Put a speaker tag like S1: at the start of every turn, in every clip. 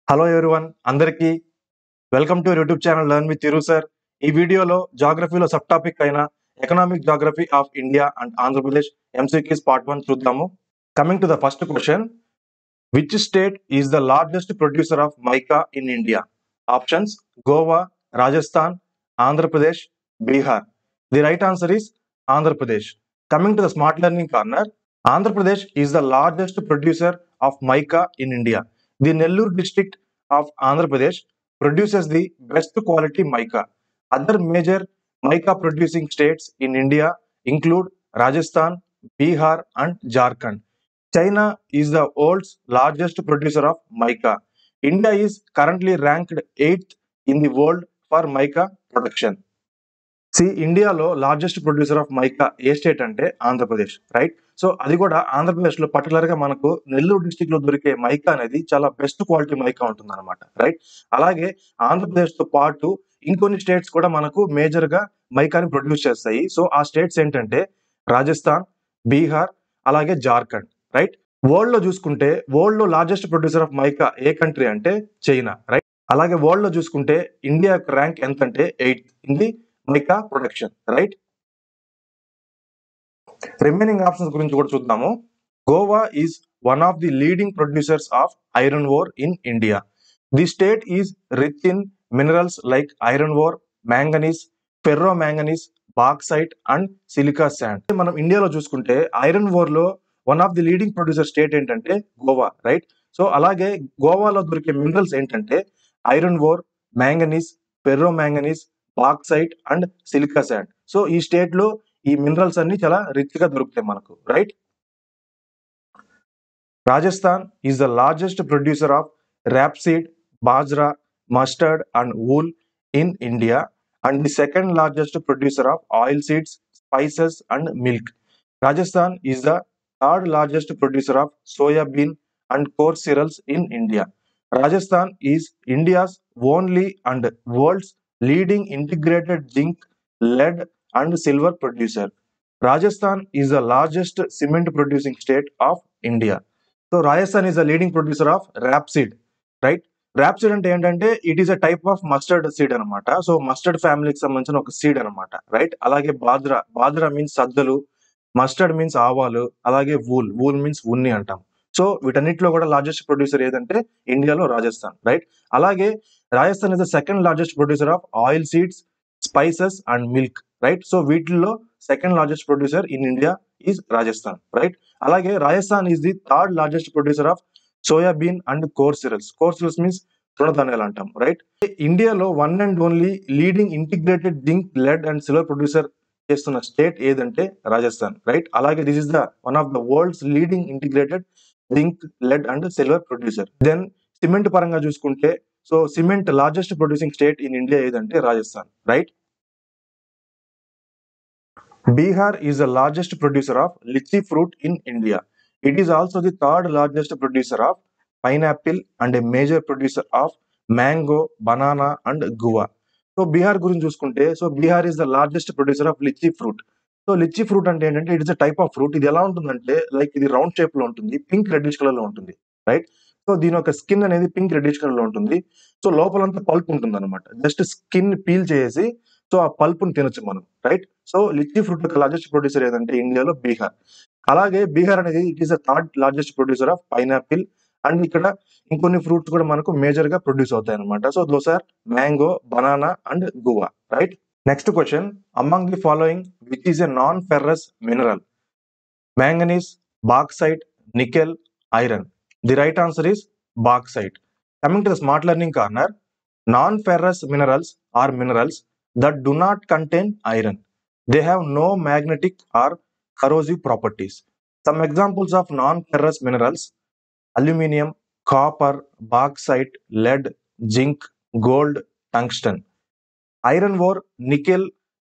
S1: Hello everyone అందరికీ welcome to YouTube channel learn with Thiru sir. ఈ వీడియోలో జాగ్రఫీలో సబ్ టాపిక్ అయిన economic geography of India and Andhra Pradesh MCQs part 1 చూద్దాము. Coming to the first question, which state is the largest producer of mica in India? Options: Goa, Rajasthan, Andhra Pradesh, Bihar. The right answer is Andhra Pradesh. Coming to the smart learning corner, Andhra Pradesh is the largest producer of mica in India. The Nellore district of Andhra Pradesh produces the best quality mica. Other major mica producing states in India include Rajasthan, Bihar, and Jharkhand. China is the world's largest producer of mica. India is currently ranked 8th in the world for mica production. ఇండియాలో largest producer of mica A state అంటే Andhra Pradesh, right? So అది కూడా ఆంధ్రప్రదేశ్లో పర్టికులర్గా మనకు నెల్లూరు డిస్టిక్లో దొరికే mica అనేది చాలా బెస్ట్ క్వాలిటీ మైకా ఉంటుంది అనమాట, రైట్? అలాగే ఆంధ్రప్రదేశ్తో పాటు ఇంకొన్ని స్టేట్స్ కూడా మనకు మేజర్గా మైకాని ప్రొడ్యూస్ చేస్తాయి. సో ఆ స్టేట్స్ ఏంటంటే రాజస్థాన్, బీహార్, అలాగే జార్ఖండ్, రైట్? వరల్డ్ లో చూసుకుంటే వరల్డ్ లో largest producer of mica A country అంటే చైనా, రైట్? అలాగే వరల్డ్ లో చూసుకుంటే ఇండియా యొక్క ర్యాంక్ ఎంత అంటే 8th in the mica production, right? Remaining options గురించి కూడా చూద్దాము. Goa is one of the leading producers of iron ore in India. The state is rich in minerals like iron ore, manganese, ferro manganese, bauxite and silica sand. మనం ఇండియాలో చూసుకుంటే iron ore లో one of the leading producer state ఏంటంటే Goa, right? So అలాగే గోవాలో దొరికే minerals ఏంటంటే iron ore, manganese, ferro manganese, bauxite and silica sand. So ఈ స్టేట్ లో ఈ మినరల్స్ అన్ని చాలా రిచ్ గా దొరుకుతాయి మనకు, right? Rajasthan is the largest producer of rapeseed, bajra, mustard and wool in India and the second largest producer of oil seeds, spices and milk. Rajasthan is the third largest producer of soya bean and coarse cereals in India. Rajasthan is India's only and world's leading integrated zinc, lead and silver producer. Rajasthan is the largest cement producing state of India. So Rajasthan is the leading producer of rapeseed, right? Rapeseed అంటే ఏంటంటే it is a type of mustard seed అనమాట. So mustard ఫ్యామిలీకి సంబంధించిన ఒక seed అనమాట, right? అలాగే bajra means సద్దలు, mustard means ఆవాలు, అలాగే వూల్ మీన్స్ ఉన్ని అంటాం. సో వీటన్నిటిలో కూడా లార్జెస్ట్ ప్రొడ్యూసర్ ఏదంటే ఇండియాలో రాజస్థాన్, రైట్? అలాగే Rajasthan is the second largest producer of oil seeds, spices and milk, right? So వీటిల్లో second largest producer in India is Rajasthan, right? అలాగే Rajasthan is the third largest producer of soybean and coarse cereals means తృణధాన్యాలు అంటాం, right? ఇండియాలో one and only leading integrated zinc, lead and silver producer చేస్తున్న state ఏదంటే Rajasthan, right? అలాగే this is the one of the world's leading integrated zinc, lead and silver producer. Then cement పరంగా చూసుకుంటే so cement largest producing state in India ఏదంటే Rajasthan, right? Bihar is the largest producer of litchi fruit in India. It is also the third largest producer of pineapple and a major producer of mango, banana and guava. So Bihar గురించి చూసుకుంటే so Bihar is the largest producer of litchi fruit. So litchi fruit అంటే ఏంటంటే it is a type of fruit. ఇది ఎలా ఉంటుందంటే like ఇది round shape లో ఉంటుంది, పింక్ రెడ్డిష్ కలర్ లో ఉంటుంది, రైట్? సో దీని యొక్క స్కిన్ అనేది పింక్ రెడ్డిష్ కలర్ లో ఉంటుంది. సో లోపలంతా పల్ప్ ఉంటుంది అనమాట. జస్ట్ స్కిన్ పీల్ చేసి సో ఆ పల్ప్ ని తినొచ్చు మనం, రైట్? సో లిచీ ఫ్రూట్ యొక్క లార్జెస్ట్ ప్రొడ్యూసర్ ఏదంటే ఇండియాలో బీహార్. అలాగే బీహార్ అనేది it is the third largest producer of pineapple and ఇక్కడ ఇంకొన్ని ఫ్రూట్స్ కూడా మనకు మేజర్ గా ప్రొడ్యూస్ అవుతాయి అనమాట. So those are mango, banana and guava, right? Next question, among the following which is a non ferrous mineral? Manganese, bauxite, nickel, iron. The right answer is bauxite. Coming to the smart learning corner, non ferrous minerals are minerals that do not contain iron. They have no magnetic or corrosive properties. Some examples of non-ferrous minerals: aluminium, copper, bauxite, lead, zinc, gold, tungsten. Iron ore, nickel,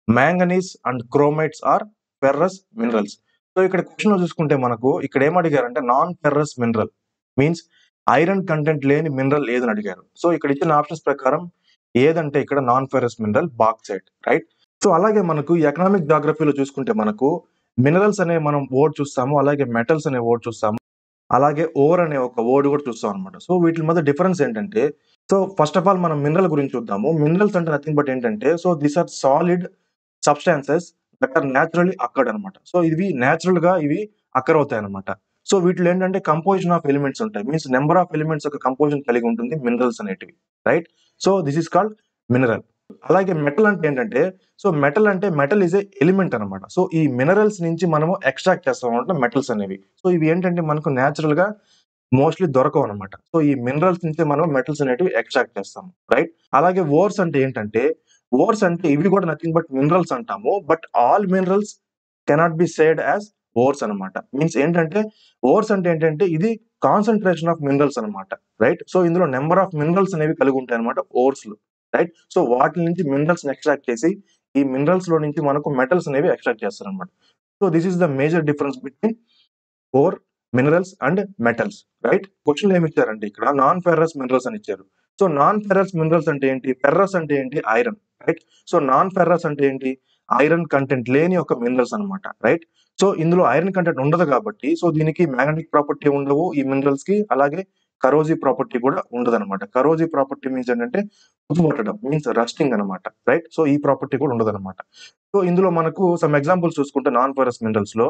S1: manganese and chromates are ferrous minerals. So ఇక్కడ question లో చూసుకుంటే మనకు ఇక్కడ ఏం అడిగారంటే non ferrous mineral means iron content లేని mineral ఏదని అడిగారు. సో ఇక్కడ ఇచ్చిన ఆప్షన్స్ ప్రకారం ఏదంటే ఇక్కడ non ferrous mineral bauxite, right? So అలాగే మనకు ఎకనామిక్ జాగ్రఫీలో చూసుకుంటే మనకు మినరల్స్ అనే మనం వర్డ్ చూస్తాము, అలాగే మెటల్స్ అనే వర్డ్ చూస్తాము. అలాగే ఓర్ అనే ఒక వర్డ్ కూడా చూస్తాం అనమాట. సో వీటి మధ్య డిఫరెన్స్ ఏంటంటే, సో ఫస్ట్ ఆఫ్ ఆల్ మనం మినరల్ గురించి చూద్దాము. మినరల్స్ అంటే నథింగ్ బట్ ఏంటంటే, so these are solid substances that are naturally occurred అనమాట. సో ఇవి న్యాచురల్ గా ఇవి అక్కర్ అవుతాయి అనమాట. సో వీటిలో ఏంటంటే కంపోజిషన్ ఆఫ్ ఎలిమెంట్స్ ఉంటాయి. మీన్స్ నెంబర్ ఆఫ్ ఎలిమెంట్స్ యొక్క కంపోజిషన్ కలిగి ఉంటుంది మినరల్స్ అనేటివి, right? So this is called mineral. అలాగే మెటల్ అంటే ఏంటంటే, so metal is a element అనమాట. సో ఈ మినరల్స్ నుంచి మనము ఎక్స్ట్రాక్ట్ చేస్తాం అనమాట మెటల్స్ అనేవి. సో ఇవి ఏంటంటే మనకు న్యాచురల్ గా మోస్ట్లీ దొరకవు అనమాట. సో ఈ మినరల్స్ నుంచి మనం మెటల్స్ అనేటివి ఎక్స్ట్రాక్ట్ చేస్తాం, రైట్? అలాగే ఓర్స్ అంటే ఏంటంటే, ఓర్స్ అంటే ఇవి కూడా నథింగ్ బట్ మినరల్స్ అంటాము. But all minerals cannot be said as ores అనమాట. మీన్స్ ఏంటంటే, ఓర్స్ అంటే ఏంటంటే ఇది కాన్సన్ట్రేషన్ ఆఫ్ మినరల్స్ అనమాట, రైట్? సో ఇందులో నెంబర్ ఆఫ్ మినరల్స్ అనేవి కలిగి ఉంటాయి అనమాట ఓర్స్ లో, రైట్? సో వాటి నుంచి మినరల్స్ ఎక్స్ట్రాక్ట్ చేసి ఈ మినరల్స్ లో నుంచి మనకు మెటల్స్ అనేవి ఎక్స్ట్రాక్ట్ చేస్తారు అనమాట. So this is the major difference between ore, minerals and metals, right? Question ఏమి ఇచ్చారంటే ఇక్కడ నాన్ ఫెర్రస్ మినరల్స్ అని ఇచ్చారు. సో నాన్ ఫెర్రస్ మినరల్స్ అంటే ఏంటి? ఫెర్రస్ అంటే ఏంటి? Iron, right? So non ferrous అంటే ఏంటి? ఐరన్ కంటెంట్ లేని ఒక మినరల్స్ అనమాట, రైట్? సో ఇందులో ఐరన్ కంటెంట్ ఉండదు కాబట్టి, సో దీనికి మ్యాగ్నెటిక్ ప్రాపర్టీ ఉండవు ఈ మినరల్స్ కి. అలాగే కరోజివ్ ప్రాపర్టీ కూడా ఉండదు అనమాట. కరోజివ్ ప్రాపర్టీ మీన్స్ ఏంటంటే తుప్పుపట్టడం, మీన్స్ రస్టింగ్ అనమాట, రైట్? సో ఈ ప్రాపర్టీ కూడా ఉండదు అనమాట. సో ఇందులో మనకు సమ్ ఎగ్జాంపుల్స్ చూసుకుంటే నాన్ ఫెర్రస్ మినరల్స్ లో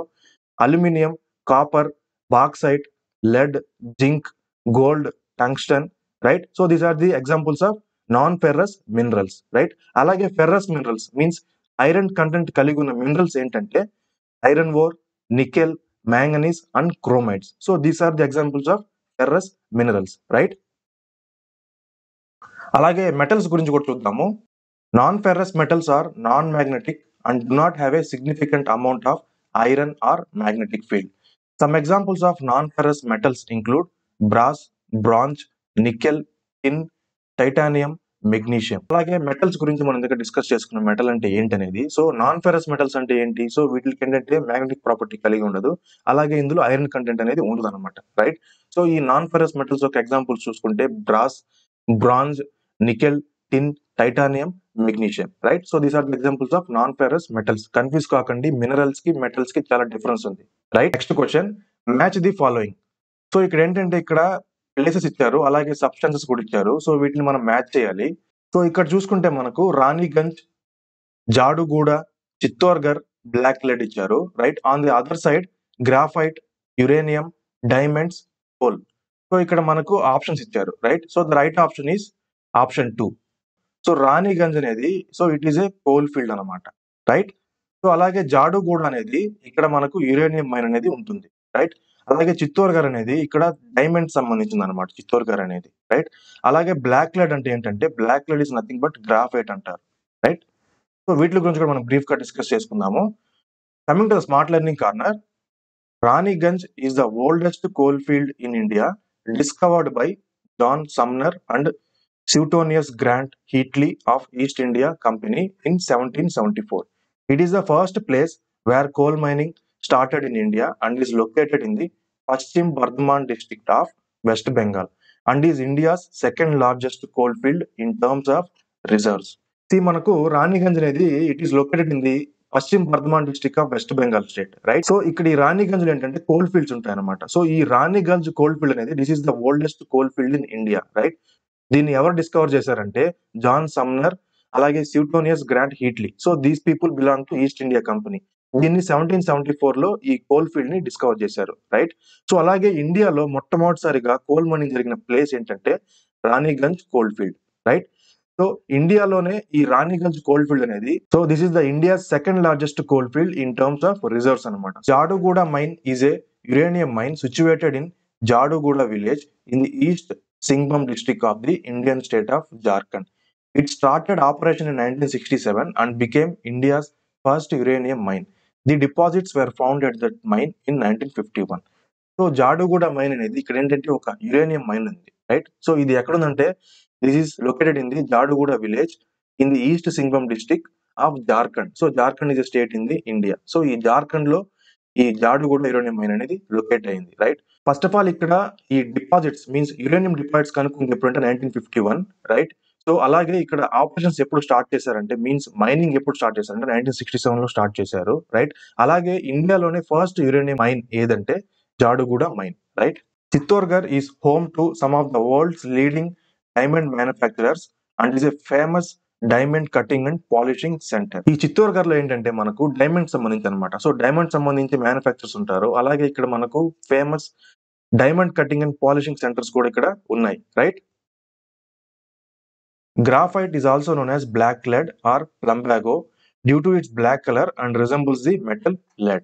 S1: aluminium, copper, bauxite, lead, zinc, gold, tungsten, right? So these are the examples of non-ferrous minerals, right? అలాగే ferrous minerals means iron content కలిగి ఉన్న మినరల్స్ ఏంటంటే iron ore, nickel, manganese and chromides. So these are the examples of ferrous minerals, right? అలాగే metals గురించి కూడా చూద్దాము. Non ferrous metals are non magnetic and do not have a significant amount of iron or magnetic field. Some examples of non-ferrous metals include brass, bronze, nickel, tin, titanium, magnesium. అలాగే metals గురించి మనం దగ్గర discuss చేసుకున్న metal అంటే ఏంటనేది. So non ferrous metals అంటే ఏంటి? So వీటికి ఏంటంటే మ్యాగ్నెటిక్ ప్రాపర్టీ కలిగి ఉండదు. అలాగే ఇందులో ఐరన్ కంటెంట్ అనేది ఉండదు అనమాట, రైట్? సో ఈ నాన్ ఫెరస్ మెటల్స్ యొక్క ఎగ్జాంపుల్స్ చూసుకుంటే brass, bronze, nickel, tin, titanium, magnesium, right? So these are the examples of non ferrous metals. Confuse కాకండి, మినరల్స్ కి మెటల్స్ కి చాలా డిఫరెన్స్ ఉంది, right? Next question, match the following. So ఇక్కడ ఏంటంటే ఇక్కడ ప్లేసెస్ ఇచ్చారు, అలాగే సబ్స్టాన్సెస్ కూడా ఇచ్చారు. సో వీటిని మనం మ్యాచ్ చేయాలి. సో ఇక్కడ చూసుకుంటే మనకు రాణిగంజ్, జాడుగూడ, చిత్తోర్గర్, బ్లాక్ లెడ్ ఇచ్చారు, right? On the other side graphite, uranium, diamonds, coal. So ఇక్కడ మనకు ఆప్షన్స్ ఇచ్చారు, right? So the right option is option 2. So Raniganj అనేది so it is a coal field అనమాట, రైట్? సో అలాగే జాడుగూడ అనేది ఇక్కడ మనకు యురేనియం మైన్ అనేది ఉంటుంది, రైట్? అలాగే చిత్తోర్గర్ అనేది ఇక్కడ డైమండ్ సంబంధించింది అనమాట, చిత్తోర్గర్ అనేది, రైట్? అలాగే బ్లాక్ లెడ్ అంటే ఏంటంటే black lead is nothing but graphite అంటారు, రైట్? సో వీటి గురించి కూడా మనం బ్రీఫ్ గా డిస్కస్ చేసుకుందాము. Coming to the smart learning corner, Raniganj is the oldest coal field in India, discovered by John Sumner and Suetonius Grant Heatley of East India Company in 1774. It is the first place where coal mining started in India and is located in the Paschim Bardhaman district of West Bengal and is India's second largest coal field in terms of reserves. See, మనకు రాణిగంజ్ అనేది it is located in the Paschim Bardhaman district of West Bengal state, right? So ఇక్కడ ఈ రాణిగంజ్ ఏంటంటే coal fields ఉంటాయి అనమాట. So ఈ Raniganj coal field అనేది this is the oldest coal field in India, right? దీన్ని ఎవరు డిస్కవర్ చేశారంటే జాన్ సమ్నర్, అలాగే Suetonius Grant Heatly. So these people belong to East India Company. దీన్ని 1774 లో ఈ కోల్ ఫీల్డ్ ని డిస్కవర్ చేశారు, రైట్? సో అలాగే ఇండియాలో మొట్టమొదటిసారిగా కోల్ మైనింగ్ జరిగిన ప్లేస్ ఏంటంటే Raniganj coal field, right? So ఇండియాలోనే ఈ రాణిగంజ్ కోల్ ఫీల్డ్ అనేది so this is the India second largest coal field in terms of reserves అనమాట. Jaduguda mine is a uranium mine situated in Jaduguda village in the East Singhbhum district of the Indian state of Jharkhand. It started operation in 1967 and became India's first uranium mine. The deposits were found at that mine in 1951. So Jaduguda mine అనేది ఇక్కడ ఏంటంటే ఒక uranium mine ఉంది, right? So ఇది ఎక్కడ ఉందంటే this is located in the Jaduguda village in the East Singhbhum district of Jharkhand. So Jharkhand is state in the India. So ఈ జార్ఖండ్ లో ఈ జాడుగూడ యురేనియం మైన్ అనేది లొకేట్ అయింది, రైట్? ఫస్ట్ ఆఫ్ ఆల్ ఇక్కడ ఈ డిపాజిట్స్ మీన్స్ యురేనియం డిపాజిట్స్ కనుక్కుంది ఎప్పుడంటే 1951, రైట్? సో అలాగే ఇక్కడ ఆపరేషన్స్ ఎప్పుడు స్టార్ట్ చేశారంటే మీన్స్ మైనింగ్ ఎప్పుడు స్టార్ట్ చేశారంటే 1967 లో స్టార్ట్ చేశారు, రైట్? అలాగే ఇండియాలోనే ఫస్ట్ యురేనియం మైన్ ఏదంటే జాడుగూడ mine, right? Chittorgarh is home to some of the world's leading diamond manufacturers and is a famous diamond cutting and polishing centre. ఈ చిత్తూరుగఢ్ లో ఏంటంటే మనకు డైమండ్ సంబంధించి అనమాట. సో డైమండ్ సంబంధించి మ్యానుఫ్యాక్చర్స్ ఉంటారు. అలాగే ఇక్కడ మనకు famous diamond cutting and polishing centres కూడా ఇక్కడ ఉన్నాయి, right? Graphite is also known as black lead or plumbago due to its black color and resembles the metal lead.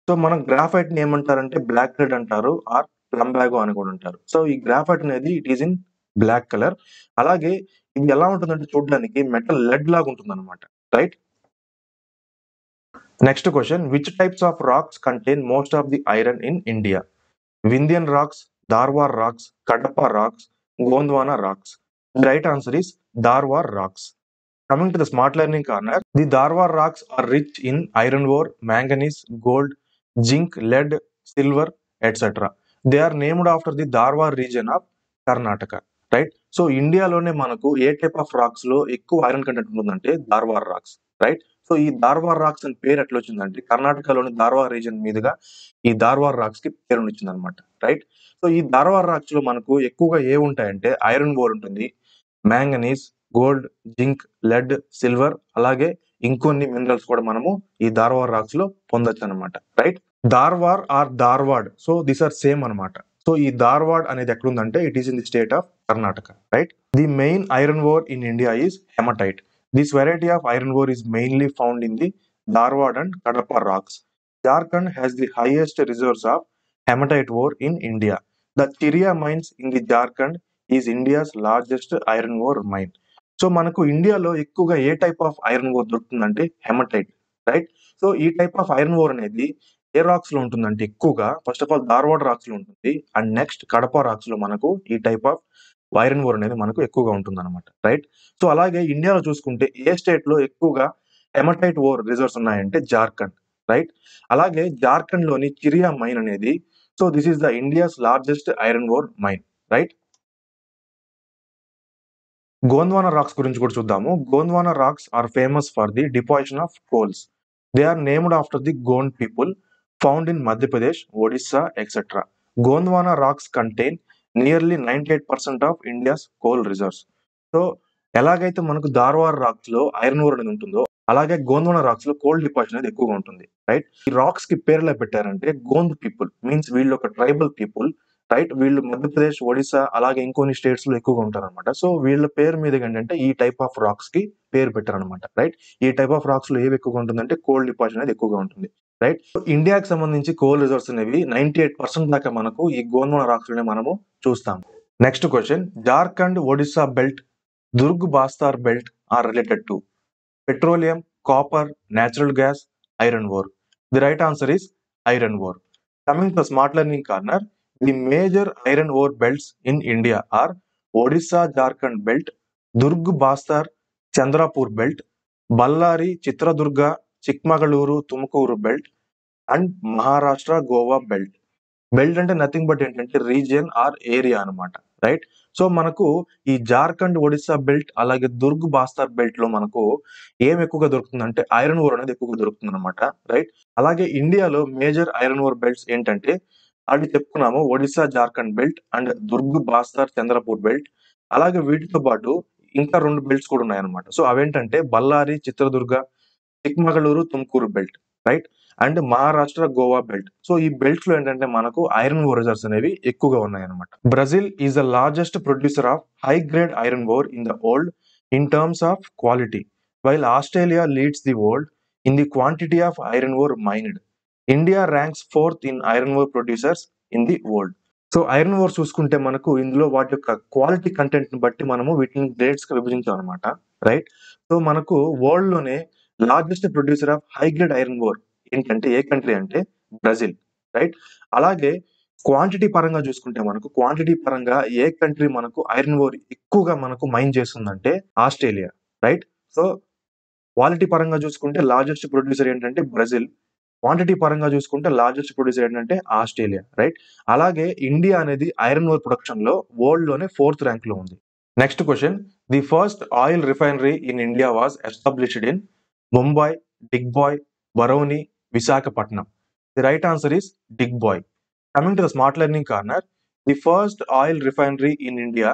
S1: So మనం గ్రాఫైట్ ని ఏమంటారంటే బ్లాక్ లెడ్ అంటారు ఆర్ ప్లంబాగో అని కూడా అంటారు. సో ఈ గ్రాఫైట్ అనేది it is in black colour. అలాగే ఇది ఎలా ఉంటుందంటే చూడడానికి మెటల్ లెడ్ లాగా ఉంటుంది అనమాట, right? Next question, which types of rocks contain most of the iron in India? Vindhyan rocks, Dharwar rocks, Kadapa rocks, Gondwana rocks. The right answer is Dharwar rocks. Coming to the smart learning corner, the Dharwar rocks are rich in iron ore, manganese, gold, zinc, lead, silver, etc. They are named after the Dharwar region of Karnataka, right? So ఇండియాలోనే మనకు ఏ type of rocks లో ఎక్కువ iron content ఉంటుందంటే Dharwar racks, right? So ఈ Dharwar racks అని పేరు ఎట్లా వచ్చిందంటే కర్ణాటకలోని ధార్వార్ రీజన్ మీదుగా ఈ ధార్వార్ రాక్స్ కి పేరు వచ్చింది అనమాట, రైట్? సో ఈ ధార్వార్ రాక్స్ లో మనకు ఎక్కువగా ఏ ఉంటాయంటే ఐరన్ ఓర్ ఉంటుంది, manganese, gold, zinc, lead, silver, అలాగే ఇంకొన్ని మినరల్స్ కూడా మనము ఈ ధార్వార్ రాక్స్ లో పొందొచ్చు అనమాట, right? Dharwar or Dharwad, so these are same అనమాట. సో ఈ ధార్వాడ్ అనేది ఎక్కడుందంటే it is in the state of Karnataka, right? The main iron ore in India is haematite. This variety of iron ore is mainly found in the Dharwad and Kadapa rocks. Jharkhand has the highest reserves of hematite ore in India. The Chiria mines in the Jharkhand is India's largest iron ore mine. So మనకు ఇండియాలో ఎక్కువగా ఏ type of iron ore దొరుకుతుందంటే haematite, right? So ఈ type of iron ore అనేది ఏ rocks లో ఉంటుందంటే ఎక్కువగా first of all Dharwad rocks లో ఉంటుంది అండ్ నెక్స్ట్ కడప రాక్స్ లో మనకు ఈ టైప్ ఆఫ్ ఐరన్ ఓర్ అనేది మనకు ఎక్కువగా ఉంటుంది అనమాట, రైట్? సో అలాగే ఇండియాలో చూసుకుంటే ఏ స్టేట్ లో ఎక్కువగా హెమటైట్ ఓర్ రిజర్వ్స్ ఉన్నాయంటే జార్ఖండ్, రైట్? అలాగే జార్ఖండ్ లోని చిరియా మైన్ అనేది, so this is the India's largest iron ore mine, right? Gondwana rocks గురించి కూడా చూద్దాము. Gondwana rocks are famous for the deposition of coals. They are named after the Gond people found in Madhya Pradesh, Odisha, etcetera. Gondwana rocks contain nearly 98% of India's coal reserves. So ఎలాగైతే మనకు Dharwar rocks లో iron ore అనేది ఉంటుందో అలాగే Gondwana rocks లో కోల్ డిపాజిషన్ అనేది ఎక్కువగా ఉంటుంది, రైట్? ఈ రాక్స్ కి పేర్లు పెట్టారంటే గోంద్ పీపుల్ మీన్స్ వీళ్ళు ఒక ట్రైబల్ పీపుల్, రైట్? వీళ్ళు మధ్యప్రదేశ్, ఒడిశా అలాగే ఇంకొన్ని స్టేట్స్ లో ఎక్కువగా ఉంటారు అనమాట. సో వీళ్ళ పేరు మీద ఏంటంటే ఈ టైప్ ఆఫ్ రాక్స్ కి పేరు పెట్టారనమాట, రైట్? ఈ టైప్ ఆఫ్ రాక్స్ లో ఏవి ఎక్కువగా ఉంటుందంటే కోల్ డిపాజిషన్ అనేది ఎక్కువగా ఉంటుంది, రైట్? ఇండియాకి సంబంధించి కోల్ రిజర్వ్స్ అనేవి 98% దాకా మనకు ఈ గోంద్వానా రాక్స్ లోనే మనము చూస్తాం. Next question, Jharkhand, Odisha belt, Durg Bastar belt are related to petroleum, copper, natural gas, iron ore. The right answer is iron ore. Coming to the smart learning corner, the major iron ore belts in India are Odisha Jharkhand belt, Durg Bastar Chandrapur belt, Ballari Chitradurga Chikmagaluru Tumkuru belt, and Maharashtra Goa belt. Belt అంటే nothing but ఏంటంటే region are area అనమాట, right? So మనకు ఈ Jharkhand, Odisha belt అలాగే Durg Bastar belt లో మనకు ఏం ఎక్కువగా దొరుకుతుందంటే ఐరన్ ఓర్ అనేది ఎక్కువగా దొరుకుతుంది అనమాట, రైట్? అలాగే ఇండియాలో మేజర్ ఐరన్ ఓర్ బెల్ట్స్ ఏంటంటే అది చెప్పుకున్నాము, Odisha Jharkhand belt and Durg Bastar Chandrapur belt. అలాగే వీటితో పాటు ఇంకా 2 బెల్ట్స్ కూడా ఉన్నాయన్నమాట. సో అవేంటంటే Ballari, Chitradurga, Chikmagalur, Tumkur belt, right? And Maharashtra, Goa belt. So ఈ బెల్ట్స్ లో ఏంటంటే మనకు ఐరన్ ఓర్ రిజర్వ్స్ అనేవి ఎక్కువగా ఉన్నాయన్నమాట. Brazil is the largest producer of high grade iron ore in the world in terms of quality, while Australia leads the world in the quantity of iron ore mined. India ranks 4th in iron ore producers in the world. So iron ore చూసుకుంటే మనకు ఇందులో వాటి యొక్క quality content ని బట్టి మనము వీటిని grades గా విభజించాం అనమాట, రైట్? సో మనకు వరల్డ్ లోనే largest producer of high grade iron or ఏంటంటే ఏ కంట్రీ అంటే బ్రెజిల్, రైట్? అలాగే క్వాంటిటీ పరంగా చూసుకుంటే మనకు క్వాంటిటీ పరంగా ఏ కంట్రీ మనకు ఐరన్ ఓర్ ఎక్కువగా మనకు మైన్ చేస్తుందంటే ఆస్ట్రేలియా, రైట్? సో క్వాలిటీ పరంగా చూసుకుంటే లార్జెస్ట్ ప్రొడ్యూసర్ ఏంటంటే బ్రెజిల్, క్వాంటిటీ పరంగా చూసుకుంటే లార్జెస్ట్ ప్రొడ్యూసర్ ఏంటంటే ఆస్ట్రేలియా, రైట్? అలాగే ఇండియా అనేది ఐరన్ ఓర్ ప్రొడక్షన్ లో వరల్డ్ లోనే 4th ర్యాంక్ లో ఉంది. Next question, the first oil refinery in India was established in Mumbai, Digboi, Barauni, Visakhapatnam. The right answer is Digboi. Coming to the smart learning corner, the first oil refinery in India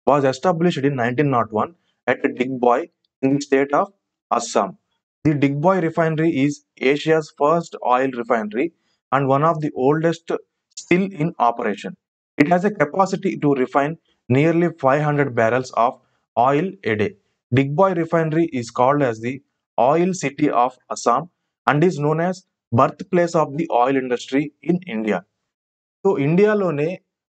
S1: was established in 1901 at Digboy in the state of Assam. The Digboy refinery is Asia's first oil refinery and one of the oldest still in operation. It has a capacity to refine nearly 500 barrels of oil a day. Digboy refinery is called as the oil city of Assam and is known as birthplace of the oil industry in India. So ఇండియాలోనే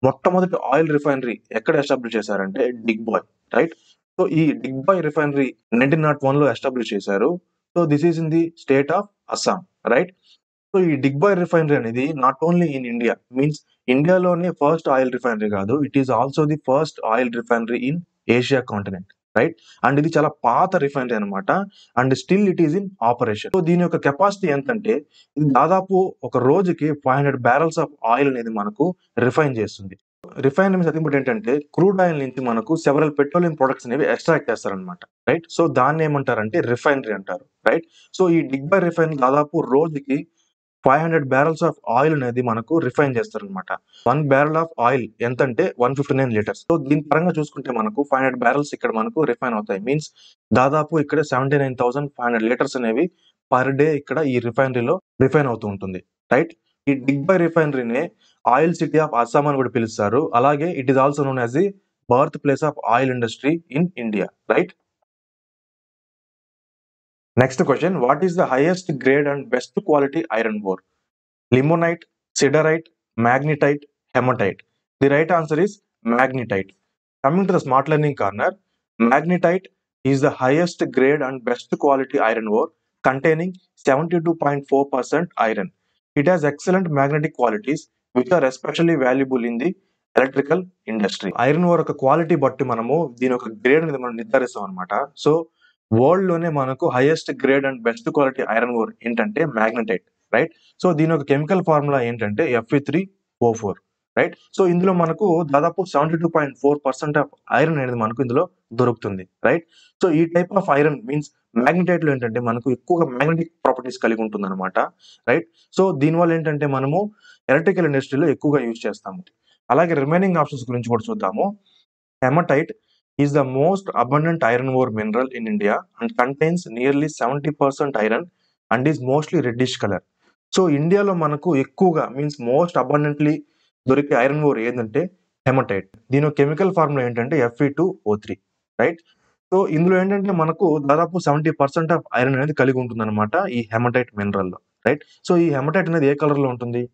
S1: మొట్టమొదటి oil refinery ఎక్కడ establish చేశారంటే డిగ్బాయ్, right? So ఈ డిగ్బాయ్ refinery 1901 లో establish చేశారు. So this is in the state of Assam, right? So ఈ డిగ్బాయ్ refinery అనేది not only in India, means ఇండియాలోనే ఫస్ట్ ఆయిల్ రిఫైనరీ కాదు, it is also the first oil refinery in Asia continent, right? And ఇది చాలా పాత refinery అనమాట and still it is in operation. So దీని యొక్క కెపాసిటీ ఎంతంటే ఇది దాదాపు ఒక రోజుకి 500 బ్యారల్స్ ఆఫ్ ఆయిల్ అనేది మనకు రిఫైన్ చేస్తుంది. రిఫైన్ మీన్స్ అది ఏంటంటే క్రూడ్ ఆయిల్ నుంచి మనకు సెవరల్ పెట్రోలియం ప్రొడక్ట్స్ అనేవి ఎక్స్ట్రాక్ట్ చేస్తారనమాట, రైట్? సో దాన్ని ఏమంటారంటే రిఫైనరీ అంటారు, రైట్? సో ఈ డిగ్బాయ్ రిఫైనరీ దాదాపు రోజుకి 500 బ్యారల్స్ ఆఫ్ ఆయిల్ అనేది మనకు రిఫైన్ చేస్తారనమాట. 1 బ్యారల్ ఆఫ్ ఆయిల్ ఎంతంటే 159 లీటర్స్. సో దీని పరంగా చూసుకుంటే మనకు 500 బ్యారల్స్ ఇక్కడ మనకు రిఫైన్ అవుతాయి. మీన్స్ దాదాపు ఇక్కడ 79,500 లీటర్స్ అనేవి పర్ డే ఇక్కడ ఈ రిఫైనరీలో రిఫైన్ అవుతూ ఉంటుంది, రైట్? ఈ డిగ్బాయ్ రిఫైనరీనే ఆయిల్ సిటీ ఆఫ్ అస్సాం అని కూడా పిలుస్తారు. అలాగే it is also known as the birth place of oil industry in India, right? Next question, what is the highest grade and best quality iron ore? Limonite, siderite, magnetite, hematite. The right answer is magnetite. Coming to the smart learning corner, magnetite is the highest grade and best quality iron ore containing 72.4% iron. It has excellent magnetic qualities which are especially valuable in the electrical industry. Iron ore ఒక quality బట్టి మనము దీని ఒక grade అనేది మనం నిర్ధారిస్తాం అనమాట. So world లోనే మనకు highest grade and best quality iron ore ఏంటంటే మ్యాగ్నటైట్, రైట్? సో దీని ఒక కెమికల్ ఫార్ములా ఏంటంటే Fe3O4, రైట్? సో ఇందులో మనకు దాదాపు 72.4% ఆఫ్ ఐరన్ అనేది మనకు ఇందులో దొరుకుతుంది, రైట్? సో ఈ type of iron means magnetite లో ఏంటంటే మనకు ఎక్కువగా మ్యాగ్నెటిక్ ప్రాపర్టీస్ కలిగి ఉంటుంది అనమాట, రైట్? సో దీనివల్ల ఏంటంటే మనము ఎలక్ట్రికల్ ఇండస్ట్రీలో ఎక్కువగా యూజ్ చేస్తాము. అలాగే రిమైనింగ్ ఆప్షన్స్ గురించి కూడా చూద్దాము. Hematite is the most abundant iron ore mineral in India and contains nearly 70% iron and is mostly reddish color. So ఇండియాలో మనకు ఎక్కువగా మీన్స్ మోస్ట్ అబండెంట్లీ దొరికే ఐరన్ ఓర్ ఏంటంటే హెమటైట్. దీని కెమికల్ ఫార్ములా ఏంటంటే Fe2O3, రైట్? సో ఇందులో ఏంటంటే మనకు దాదాపు 70% ఆఫ్ ఐరన్ అనేది కలిగి ఉంటుంది అనమాట ఈ హెమటైట్ మినరల్ లో, రైట్? సో ఈ హెమటైట్ అనేది ఏ కలర్ లో ఉంటుంది?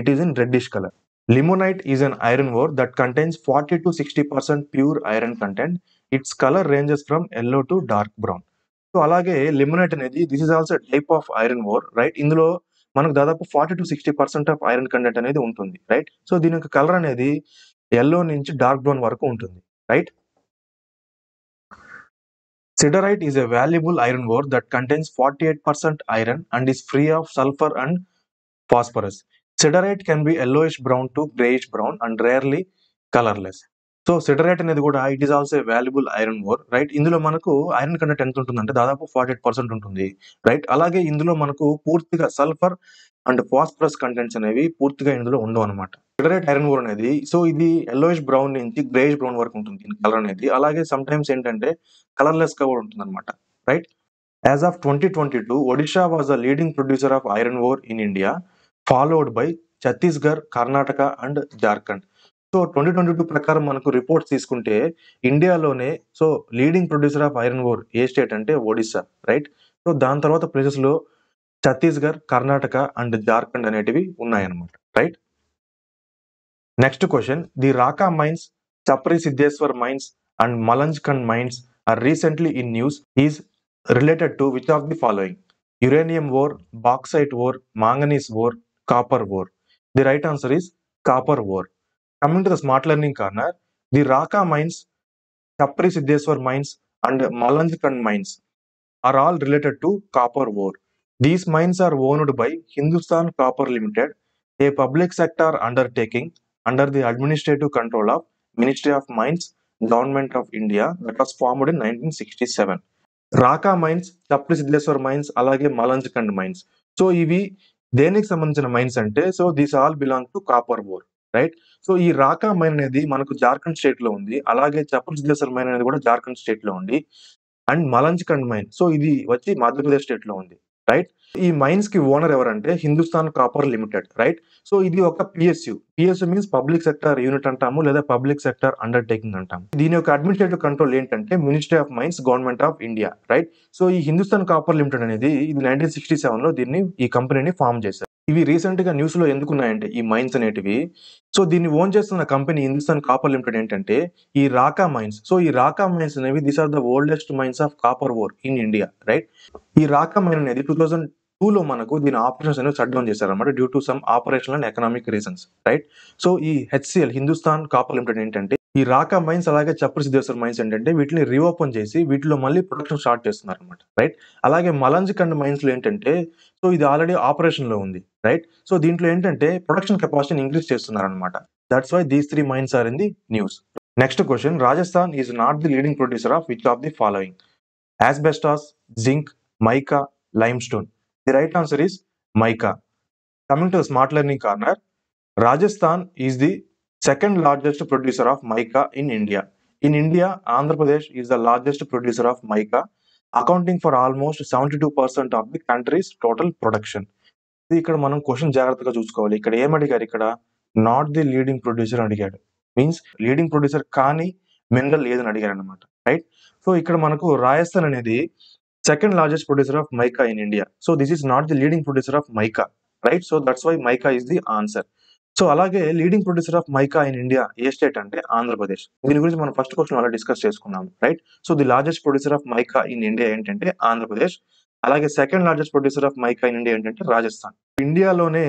S1: It is in reddish colour. Limonite is an iron ore that contains 40 to 60% pure iron content. Its color ranges from yellow to dark brown. So అలాగే limonite అనేది this is also type of iron or, right? ఇందులో మనకు దాదాపు 40 to 60% of iron content అనేది ఉంటుంది, right? So దీని యొక్క colour అనేది ఎల్లో నుంచి డార్క్ బ్రౌన్ వరకు ఉంటుంది, right? Siderite is a valuable iron ore that contains 48% iron and is free of sulfur and phosphorus. Siderite can be yellowish brown to grayish brown and rarely colorless. So siderite అనేది కూడా it is also valuable iron ore, right? ఇందులో మనకు iron content ఎంత ఉంటుందంటే దాదాపు 48% ఉంటుంది, right? అలాగే ఇందులో మనకు పూర్తిగా సల్ఫర్ అండ్ ఫాస్ఫరస్ కంటెంట్స్ అనేవి పూర్తిగా ఇందులో ఉండవు అనమాట. సిడరైట్ ఐరన్ ఓర్ అనేది సో ఇది ఎల్లోయిష్ బ్రౌన్ నుంచి గ్రేయిష్ బ్రౌన్ వరకు ఉంటుంది దీని కలర్ అనేది. అలాగే సమ్ టైమ్స్ ఏంటంటే కలర్లెస్ గా కూడా ఉంటుంది అనమాట, right? As of 2022, Odisha was the leading producer of iron ore in India, followed by Chhattisgarh, Karnataka and Jharkhand. So 2022 ప్రకారం మనకు రిపోర్ట్స్ తీసుకుంటే ఇండియాలోనే so leading producer of iron or A state అంటే ఒడిస్సా, రైట్? సో దాని తర్వాత ప్లేసెస్ లో ఛత్తీస్గఢ్, కర్ణాటక అండ్ జార్ఖండ్ అనేటివి ఉన్నాయన్నమాట, right? Next question, the Rakha mines, Chapri Sidheshwar mines and Malanjkhand mines are recently in news is related to which of the following? Uranium ore, bauxite ore, manganese ore, copper ore. The right answer is copper ore. Coming to the smart learning corner, the Raka mines, Chapri Siddheswar mines and Malanjkand mines are all related to copper ore. These mines are owned by Hindustan Copper Limited, a public sector undertaking under the administrative control of Ministry of Mines, Government of India, that was formed in 1967. Rakha mines, Chapri Sidheshwar mines అలాగే Malanjkhand mines. So ఇవి దేనికి సంబంధించిన mines అంటే so these all belong to copper ore, right. So ఈ Rakha mine అనేది మనకు Jharkhand state లో ఉంది. అలాగే చపల్ సిద్ధేశ్వర్ మైన్ అనేది కూడా జార్ఖండ్ స్టేట్ లో ఉంది. అండ్ మలంజ్కండ్ మైన్ సో ఇది వచ్చి మధ్యప్రదేశ్ స్టేట్ లో ఉంది, రైట్. ఈ మైన్స్ కి ఓనర్ ఎవరంటే Hindustan copper limited, right. So ఇది ఒక PSU means public sector unit అంటాము లేదా పబ్లిక్ సెక్టర్ అండర్టేకింగ్ అంటాము. దీని యొక్క అడ్మినిస్ట్రేటివ్ కంట్రోల్ ఏంటంటే ministry of mines, government of India, right. So ఈ హిందుస్థాన్ కాపర్ లిమిటెడ్ అనేది ఇది 1967 లో ఈ కంపెనీని ఫామ్ చేశారు. ఇవి రీసెంట్ గా న్యూస్ లో ఎందుకున్నాయంటే ఈ మైన్స్ అనేటివి, సో దీన్ని ఓన్ చేస్తున్న కంపెనీ హిందుస్థాన్ కాపర్ లిమిటెడ్ ఏంటంటే ఈ రాకా మైన్స్. సో ఈ రాకా మైన్స్ అనేవి these are the oldest mines of copper ore in India, right. ఈ రాకా మైన్ అనేది 2002 లో మనకు దీని ఆపరేషన్స్ అనేవి షట్ డౌన్ చేశారన్నమాట due to some operational and economic reasons, right. So ఈ హెచ్సిఎల్ హిందుస్థాన్ కాపర్ లిమిటెడ్ ఏంటంటే ఈ రాకా మైన్స్ అలాగే చప్ర సిద్ధేశ్వర్ మైన్స్ ఏంటంటే వీటిని రీఓపెన్ చేసి వీటిలో మళ్ళీ ప్రొడక్షన్ స్టార్ట్ చేస్తున్నారు అనమాట, రైట్. అలాగే మలంజ్కండ్ మైన్స్ లో ఏంటంటే సో ఇది ఆల్రెడీ ఆపరేషన్ లో ఉంది, రైట్. సో దీంట్లో ఏంటంటే ప్రొడక్షన్ కెపాసిటీని ఇంక్రీజ్ చేస్తున్నారు అనమాట. That's why these 3 mines are in the news. Next question, Rajasthan is not the leading producer of which of the following? asbestos, zinc, mica, limestone. The right answer is mica. Coming to the smart learning corner, Rajasthan is the second largest producer of mica in India. In India, Andhra Pradesh is the largest producer of mica, accounting for almost 72% of the country's total production. ఇది ఇక్కడ మనం question జాగ్రత్తగా చూసుకోవాలి. ఇక్కడ ఏమడిగారు, ఇక్కడ not the leading producer అడిగాడు, means leading producer కానీ మినరల్ ఏదని అడిగారు అనమాట, రైట్. సో ఇక్కడ మనకు రాజస్థాన్ అనేది second largest producer of mica in India. So this is not the leading producer of mica, right. So that's why mica is the answer. So అలాగే leading producer of mica in India ఏ state అంటే ఆంధ్రప్రదేశ్. దీని గురించి మనం first question అలా discuss చేసుకున్నాము, right. So the largest producer of mica in India ఏంటంటే ఆంధ్రప్రదేశ్. అలాగే second largest producer of mica in India ఏంటంటే రాజస్థాన్. ఇండియాలోనే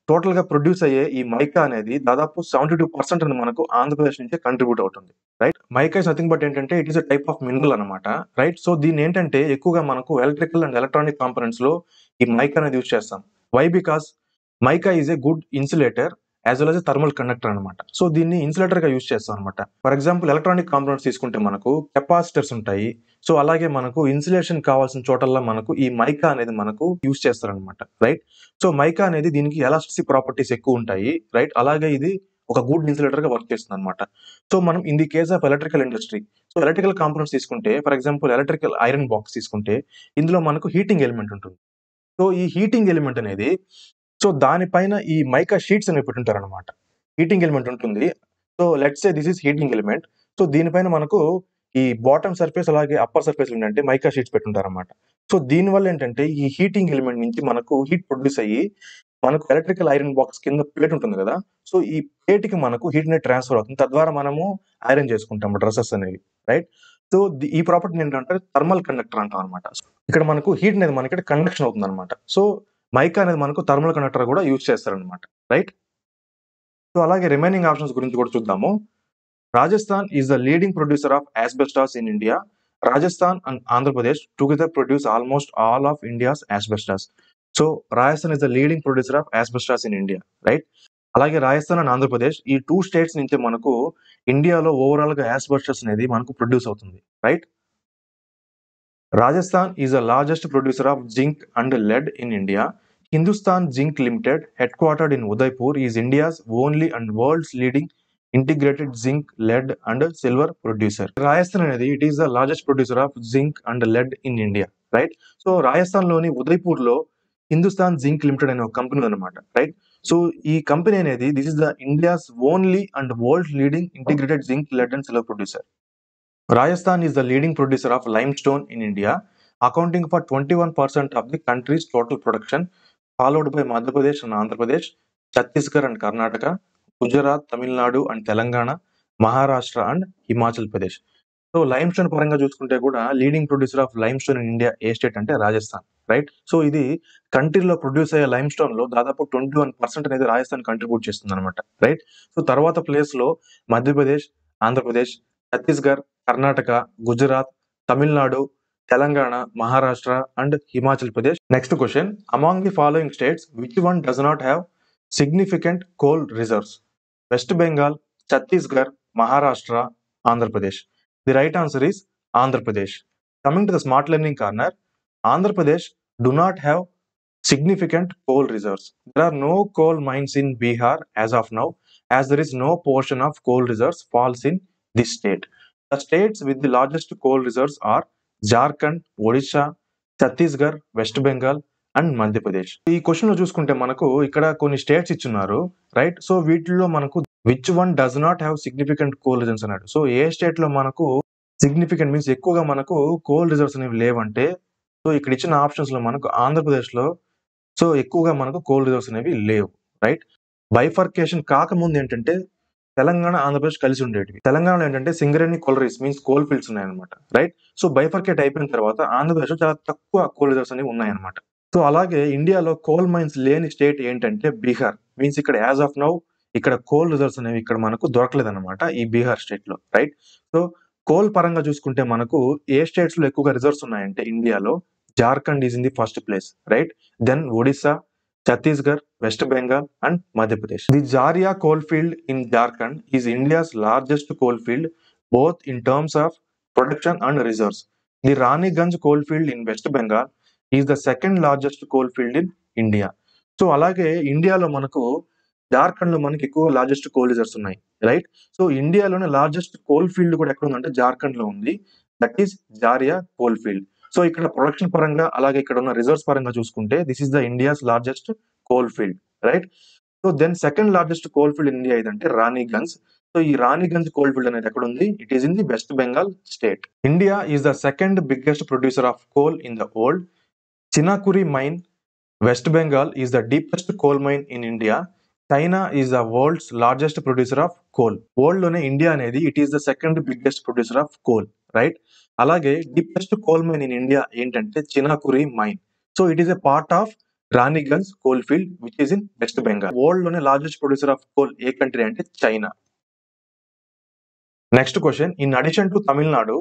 S1: టోటల్ గా ప్రొడ్యూస్ అయ్యే ఈ మైకా అనేది దాదాపు 72% అని మనకు ఆంధ్రప్రదేశ్ నుంచే కంట్రిబ్యూట్ అవుతుంది, right. Mica is nothing but ఏంటంటే it is a type of mineral అనమాట, రైట్. సో దీన్ని ఏంటంటే ఎక్కువగా మనకు ఎలక్ట్రికల్ అండ్ ఎలక్ట్రానిక్ కాంపోనెంట్స్ లో ఈ మైకా అనేది యూజ్ చేస్తాం. Why? Because mica is a good insulator as well as thermal conductor అనమాట. సో దీన్ని ఇన్సులేటర్ గా యూజ్ చేస్తాం అనమాట. ఫర్ ఎగ్జాంపుల్ ఎలక్ట్రానిక్ కాంపోనెంట్స్ తీసుకుంటే మనకు కెపాసిటర్స్ ఉంటాయి. సో అలాగే మనకు ఇన్సులేషన్ కావాల్సిన చోటల్లో మనకు ఈ మైకా అనేది మనకు యూజ్ చేస్తారనమాట, రైట్. సో మైకా అనేది దీనికి ఎలాస్టిసిటీ ప్రాపర్టీస్ ఎక్కువ ఉంటాయి, రైట్. అలాగే ఇది ఒక గుడ్ ఇన్సులేటర్ గా వర్క్ చేస్తుంది అనమాట. సో మనం in the case of electrical industry, so electrical components తీసుకుంటే for example electrical iron box తీసుకుంటే ఇందులో మనకు హీటింగ్ ఎలిమెంట్ ఉంటుంది. సో ఈ హీటింగ్ ఎలిమెంట్ అనేది సో దానిపైన ఈ మైకా షీట్స్ అనేవి పెట్టుంటారనమాట. హీటింగ్ ఎలిమెంట్ ఉంటుంది. So let's say this is heating element. So దీనిపైన మనకు ఈ బాటమ్ సర్ఫేస్ అలాగే అప్పర్ సర్ఫేస్ ఏంటంటే మైకా షీట్స్ పెట్టుంటారనమాట. సో దీనివల్ల ఏంటంటే ఈ హీటింగ్ ఎలిమెంట్ నుంచి మనకు హీట్ ప్రొడ్యూస్ అయ్యి మనకు ఎలక్ట్రికల్ ఐరన్ బాక్స్ కింద ప్లేట్ ఉంటుంది కదా. సో ఈ ప్లేట్ కి మనకు హీట్ అనేది ట్రాన్స్ఫర్ అవుతుంది. తద్వారా మనము ఐరన్ చేసుకుంటాము డ్రెస్సెస్ అనేవి, రైట్. సో ఈ ప్రాపర్టీ ఏంటంటే థర్మల్ కండక్టర్ అంటాం అనమాట. ఇక్కడ మనకు హీట్ అనేది మనకి కండక్షన్ అవుతుంది అనమాట. సో మైకా అనేది మనకు థర్మల్ కండక్టర్ కూడా యూజ్ చేస్తారనమాట, రైట్. సో అలాగే రిమైనింగ్ ఆప్షన్స్ గురించి కూడా చూద్దాము. Rajasthan is the leading producer of asbestos in India. Rajasthan and Andhra Pradesh together produce almost all of India's asbestos. So Rajasthan is the leading producer of asbestos in India, right. అలాగే Rajasthan and Andhra Pradesh ఈ 2 states నుంచి మనకు ఇండియాలో overall గా asbestos అనేది మనకు ప్రొడ్యూస్ అవుతుంది, right. Rajasthan is the largest producer of zinc and lead in India. Hindustan Zinc Limited, headquartered in Udaipur, is India's only and world's leading integrated zinc, lead and silver producer. Rajasthan అనేది it is the largest producer of zinc and lead in India, right? So Rajasthan లోని ఉదయ్పూర్ లో Hindustan zinc limited అనే ఒక company అనమాట, right. So ఈ company అనేది this is the India's only and world leading integrated zinc, lead and silver producer. Rajasthan is the leading producer of limestone in India, accounting for 21% of the country's total production, followed by Madhya Pradesh and Andhra Pradesh, Chhattisgarh and Karnataka, Gujarat, Tamil Nadu and Telangana, Maharashtra and Himachal Pradesh. So limestone పరంగా చూసుకుంటే కూడా leading producer of limestone in India ఏ state అంటే Rajasthan, right. So ఇది కంట్రీలో produce అయ్యే limestone లో దాదాపు 21% అనేది రాజస్థాన్ కంట్రిబ్యూట్ చేస్తుంది అనమాట, రైట్. సో తర్వాత ప్లేస్ లో Madhya Pradesh, Andhra Pradesh, Chhattisgarh, Karnataka, Gujarat, Tamil Nadu, Telangana, Maharashtra and Himachal Pradesh. Next question, among the following states which one does not have significant coal reserves? West Bengal, Chhattisgarh, Maharashtra, Andhra Pradesh. The right answer is Andhra Pradesh. Coming to the smart learning corner, Andhra Pradesh do not have significant coal reserves. There are no coal mines in Bihar as of now, as there is no portion of coal reserves falls in this state. The states with the largest coal reserves are Jharkhand, Odisha, Chhattisgarh, West Bengal and Madhya Pradesh. ఈ question లో చూసుకుంటే మనకు ఇక్కడ కొన్ని states ఇచ్చున్నారు, right? So వీటిలో మనకు which one does not have significant coal reserves అన్నాడు. సో ఏ స్టేట్ లో మనకు సిగ్నిఫికెంట్ మీన్స్ ఎక్కువగా మనకు కోల్ రిజర్వ్స్ అనేవి లేవంటే, సో ఇక్కడ ఇచ్చిన ఆప్షన్స్ లో మనకు ఆంధ్రప్రదేశ్ లో సో ఎక్కువగా మనకు కోల్ రిజర్వ్స్ అనేవి లేవు, రైట్? బైఫర్కేషన్ కాకముందు ఏంటంటే తెలంగాణ, ఆంధ్రప్రదేశ్ కలిసి ఉండేటివి. తెలంగాణలో ఏంటంటే సింగరేణి కోలరీస్ మీన్స్ కోల్ ఫీల్డ్స్ ఉన్నాయన్నమాట, రైట్? సో బైఫర్కేట్ అయిపోయిన తర్వాత ఆంధ్రప్రదేశ్ చాలా తక్కువ కోల్ రిజర్వ్స్ అనేవి ఉన్నాయన్నమాట. సో అలాగే ఇండియాలో కోల్ మైన్స్ లేని స్టేట్ ఏంటంటే బీహార్. మీన్స్ ఇక్కడ యాజ్ ఆఫ్ నౌ ఇక్కడ కోల్ రిజర్వ్స్ అనేవి ఇక్కడ మనకు దొరకలేదన్నమాట ఈ బీహార్ స్టేట్ లో, రైట్? సో కోల్ పరంగా చూసుకుంటే మనకు ఏ స్టేట్స్ లో ఎక్కువగా రిజర్వ్స్ ఉన్నాయంటే ఇండియాలో Jharkhand is in the first place, right? Then Odisha, Chhattisgarh, West Bengal, and Madhya Pradesh. The Jharia coalfield in Jharkhand is India's largest coalfield, both in terms of production and reserves. The Raniganj coalfield in West Bengal is the second largest coalfield in India. So అలాగే ఇండియాలో మనకు జార్ఖండ్ లో మనకి ఎక్కువ largest coal reserves ఉన్నాయి, right? So ఇండియాలోనే largest coal field కూడా ఎక్కడ ఉందంటే జార్ఖండ్ లో ఉంది, that is Jharia coal field. So ఇక్కడ ప్రొడక్షన్ పరంగా అలాగే ఇక్కడ ఉన్న రిజర్వ్స్ పరంగా చూసుకుంటే this is the India's largest coal field, right? So then second largest coal field in India ఏదంటే రాణిగంజ్. సో ఈ రాణిగంజ్ కోల్ ఫీల్డ్ అనేది ఎక్కడ ఉంది? It is in the West Bengal state. India is the second biggest producer of coal in the world. Chinakuri mine, West Bengal is the deepest coal mine in India. China is the world's largest producer of coal. World లోనే India అనేది it is the second biggest producer of coal, right? అలాగే deepest coal mine in India ఏంటంటే Chinakuri mine. So it is a part of Raniganj coal field which is in West Bengal. World లోనే largest producer of coal ఏ country అంటే China. Next question, in addition to Tamil Nadu,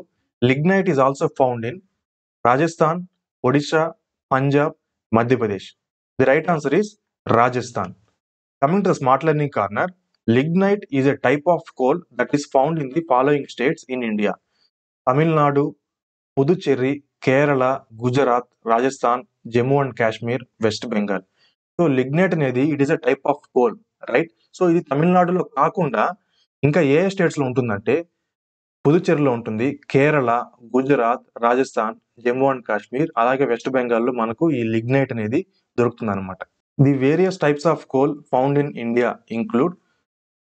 S1: lignite is also found in Rajasthan, Odisha, Punjab, Madhya Pradesh. The right answer is Rajasthan. Coming to the smart learning corner, lignite is a type of coal that is found in the following states in India: Tamil Nadu, Puducherry, Kerala, Gujarat, Rajasthan, Jammu and Kashmir, West Bengal. So lignite అనేది it is a type of coal, right? So ఇది తమిళనాడులో కాకుండా ఇంకా ఏ states లో ఉంటుందంటే పుదుచ్చేరిలో ఉంటుంది, Kerala, Gujarat, Rajasthan, Jammu and Kashmir, అలాగే west బెంగాల్లో మనకు ఈ లిగ్నైట్ అనేది దొరుకుతుంది అనమాట. The various types of coal found in India include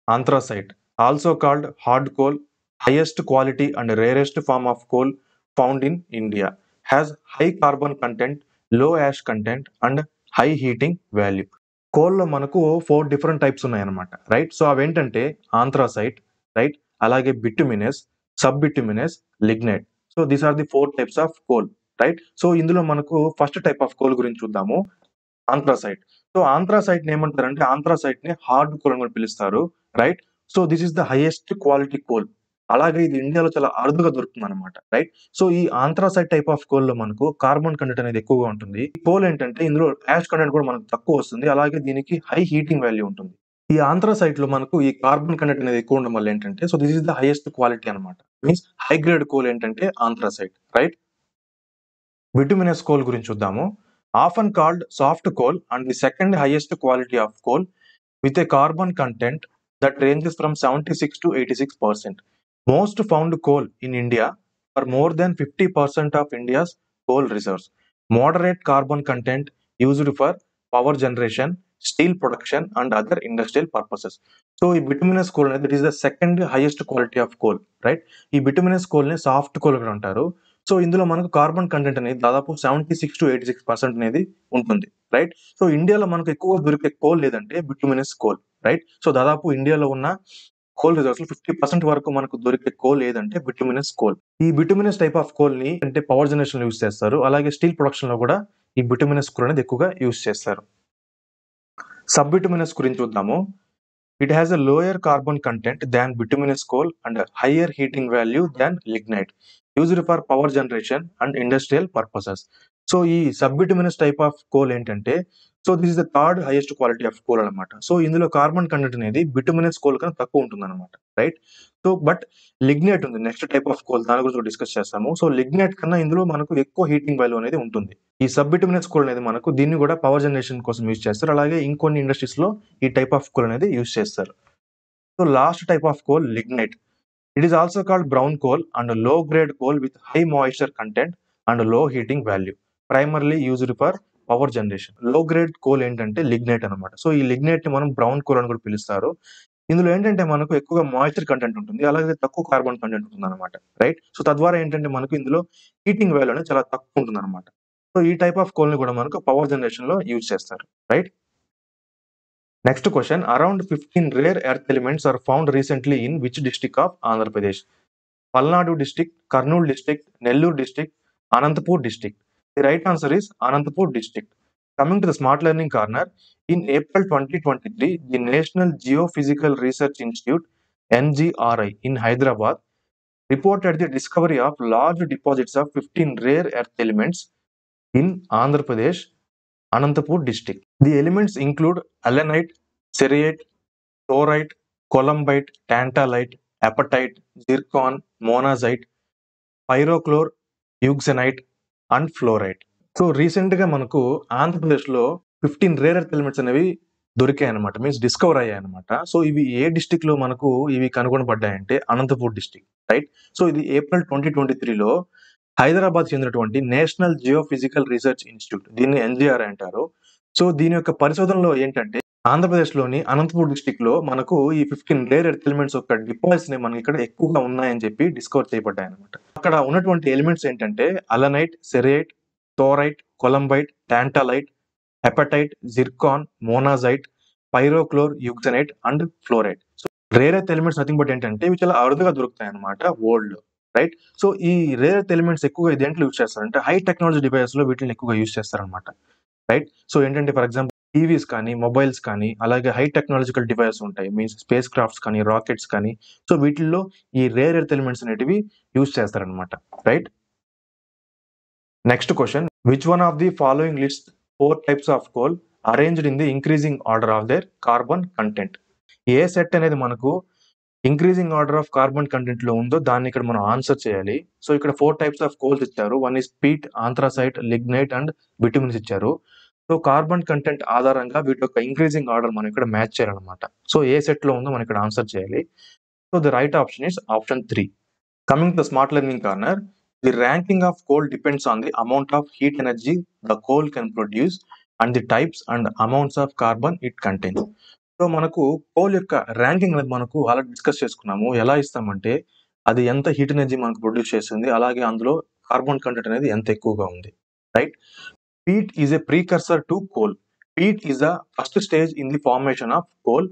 S1: anthracite, also called hard coal, highest quality and rarest form of coal found in India, has high carbon content, low ash content and high heating value. Coal లో మనకు 4 different types ఉన్నాయన్నమాట, right? So అవేంటంటే anthracite, right? అలాగే bituminous, sub bituminous, lignite. So these are the 4 types of coal, right? So ఇందులో మనకు first type of coal గురించి చూద్దాము, ఆంథ్రాసైట్. So ఆంథ్రాసైట్ ని ఏమంటారంటే ఆంథ్రాసైట్ ని హార్డ్ కోల్ అని పిలుస్తారు, right? So this is the highest quality coal. అలాగే ఇది ఇండియాలో చాలా అరుదుగా దొరుకుతుంది అనమాట, రైట్? సో ఈ ఆంథ్రాసైట్ టైప్ ఆఫ్ కోల్ లో మనకు కార్బన్ కంటెంట్ అనేది ఎక్కువగా ఉంటుంది. ఈ కోల్ ఏంటంటే ఇందులో యాష్ కంటెంట్ కూడా మనకు తక్కువ వస్తుంది, అలాగే దీనికి హై హీటింగ్ వాల్యూ ఉంటుంది. ఈ ఆంథ్రాసైట్ లో మనకు ఈ కార్బన్ కంటెంట్ అనేది ఎక్కువ ఉండడం వల్ల ఏంటంటే so this is the highest quality అనమాట. మీన్స్ హై గ్రేడ్ కోల్ ఏంటంటే ఆంథ్రాసైట్, రైట్? బిటుమినస్ కోల్ గురించి చూద్దాము. Often called soft coal and the second highest quality of coal with a carbon content that ranges from 76 to 86%. Most found coal in India are more than 50% of India's coal reserves. Moderate carbon content used for power generation, steel production and other industrial purposes. So ఈ bituminous coal అనేది it is the second highest quality of coal, right? ఈ bituminous coal ని soft coal కూడా అంటారు. So ఇందులో మనకు carbon content అనేది దాదాపు 76 to 86% అనేది ఉంటుంది, రైట్? సో ఇండియాలో మనకు ఎక్కువ దొరికే కోల్ లేదంటే బిటుమినస్ కోల్, రైట్? సో దాదాపు ఇండియాలో ఉన్న కోల్ రిజర్వ్స్ లో 50% వరకు మనకు దొరికే కోల్ ఏదంటే బిటుమినస్ కోల్. ఈ బిటుమినస్ టైప్ ఆఫ్ కోల్ ని అంటే పవర్ జనరేషన్ లో యూజ్ చేస్తారు, అలాగే స్టీల్ ప్రొడక్షన్ లో కూడా ఈ బిటుమినస్ కోల్ అనేది ఎక్కువగా యూజ్ చేస్తారు. సబ్ బిటుమినస్ గురించి చూద్దాము. It has a lower carbon content than bituminous coal and a higher heating value than lignite, used for power generation and industrial purposes. So ఈ సబ్బిటుమినస్ type of coal ఏంటంటే, so this is the third highest quality of coal అనమాట. So ఇందులో carbon content అనేది bituminous coal కన్నా తక్కువ ఉంటుందన్నమాట. Right. So but lignite ఉంది next type of coal, దాని గురించి డిస్కస్ చేస్తాము. సో లిగ్నైట్ కన్నా ఇందులో మనకు ఎక్కువ హీటింగ్ వాల్యూ అనేది ఉంటుంది. ఈ సబ్బిటుమినస్ కోల్ అనేది మనకు దీన్ని కూడా పవర్ జనరేషన్ కోసం యూజ్ చేస్తారు. అలాగే ఇంకొన్ని ఇండస్ట్రీస్ లో ఈ టైప్ ఆఫ్ కోల్ అనేది యూజ్ చేస్తారు. So last type of coal lignite. It is also called brown coal and low grade coal with high moisture content and low heating value, primarily used for power generation. లో grade coal ఏంటంటే lignite అనమాట. So ఈ lignite ని మనం brown coal అని కూడా పిలుస్తారు. ఇందులో ఏంటంటే మనకు ఎక్కువగా మాయిశ్చర్ కంటెంట్ ఉంటుంది, అలాగే తక్కువ కార్బన్ కంటెంట్ ఉంటుంది అనమాట. రైట్. సో తద్వారా ఏంటంటే మనకు ఇందులో హీటింగ్ వాల్యూ అనేది చాలా తక్కువ ఉంటుంది అనమాట. సో ఈ టైప్ ఆఫ్ కోల్ ని కూడా మనకు పవర్ జనరేషన్ లో యూజ్ చేస్తారు. Right. Next question, around 15 rare earth elements are found recently in which district of Andhra Pradesh? Palnadu district, Kurnool district, Nellore district, Anantapur district. The right answer is Anantapur district. Coming to the smart learning corner, in April 2023, the National Geophysical Research Institute NGRI in Hyderabad reported the discovery of large deposits of 15 rare earth elements in Andhra Pradesh, Anantapur district. The elements include allanite, ceriate, thorite, columbite, tantalite, apatite, zircon, monazite, pyrochlor, euxenite and fluorite. So recent గా మనకు ఆంధ్రప్రదేశ్ లో 15 rare earth elements అనేవి దొరికాయి అనమాట, means discover అయ్యాయి అనమాట. So ఇవి ఏ district లో మనకు ఇవి కనుగొనబడ్డాయంటే అనంతపూర్ డిస్టిక్. రైట్. సో ఇది ఏప్రిల్ 2023లో హైదరాబాద్ చెందినటువంటి నేషనల్ జియోఫిజికల్ రీసెర్చ్ ఇన్స్టిట్యూట్, దీన్ని ఎన్జిఆర్ అంటారు. సో దీని యొక్క పరిశోధనలో ఏంటంటే ఆంధ్రప్రదేశ్ లోని అనంతపూర్ డిస్టిక్ లో మనకు ఈ 15 రేర్ ఎర్త్ ఎలిమెంట్స్ యొక్క డిపాజిట్స్ మనకి ఇక్కడ ఎక్కువగా ఉన్నాయని చెప్పి డిస్కవర్ చేయబడ్డాయి అనమాట. అక్కడ ఉన్నటువంటి ఎలిమెంట్స్ ఏంటంటే allanite, cerite, thorite, columbite, tantalite, hepatite, zircon, monazite, pyrochlore, euxenite and fluorite. So rare earth elements nothing but ఏంటంటే ఇవి చాలా అరుదుగా దొరుకుతాయి అనమాట వరల్డ్ లో. రైట్. సో ఈ రేర్ ఎర్త్ ఎలిమెంట్స్ ఎక్కువగా దేంట్లో యూజ్ చేస్తారంటే హై టెక్నాలజీ డివైసెస్ లో వీటిని ఎక్కువగా యూజ్ చేస్తారనమాట. రైట్. సో ఏంటంటే ఫర్ ఎగ్జాంపుల్ టీవీస్ కానీ, మొబైల్స్ కానీ, అలాగే హై టెక్నాలజికల్ డివైసెస్ ఉంటాయి, మీన్స్ స్పేస్ క్రాఫ్ట్స్ కానీ, రాకెట్స్ కానీ. సో వీటిల్లో ఈ రేర్ ఎర్త్ ఎలిమెంట్స్ అనేటివి యూజ్ చేస్తారనమాట. Right. Next question, which one of the following list 4 types of coal arranged in the increasing order of their carbon content? A set అనేది మనకు increasing order of carbon content లో ఉందో దాన్ని ఇక్కడ మనం answer చేయాలి. సో ఇక్కడ 4 టైప్స్ ఆఫ్ కోల్స్ ఇచ్చారు. One is peat, anthracite, lignite and bitumens ఇచ్చారు. సో కార్బన్ కంటెంట్ ఆధారంగా వీటి యొక్క ఇంక్రీజింగ్ ఆర్డర్ మనం ఇక్కడ మ్యాచ్ చేయాలన్నమాట. సో ఏ సెట్ లో ఉందో మనం ఇక్కడ ఆన్సర్ చేయాలి. So the right option is option 3. Coming to the smart learning corner, the ranking of coal depends on the amount of heat energy the coal can produce and the types and amounts of carbon it contains. So మనకు coal యొక్క ranking అనేది మనకు already discuss చేసుకున్నాము. ఎలా ఇస్తామంటే అది ఎంత heat energy మనకు ప్రొడ్యూస్ చేస్తుంది, అలాగే అందులో కార్బన్ కంటెంట్ అనేది ఎంత ఎక్కువగా ఉంది. Right. Peat is a precursor to coal. Peat is the first stage in the formation of coal.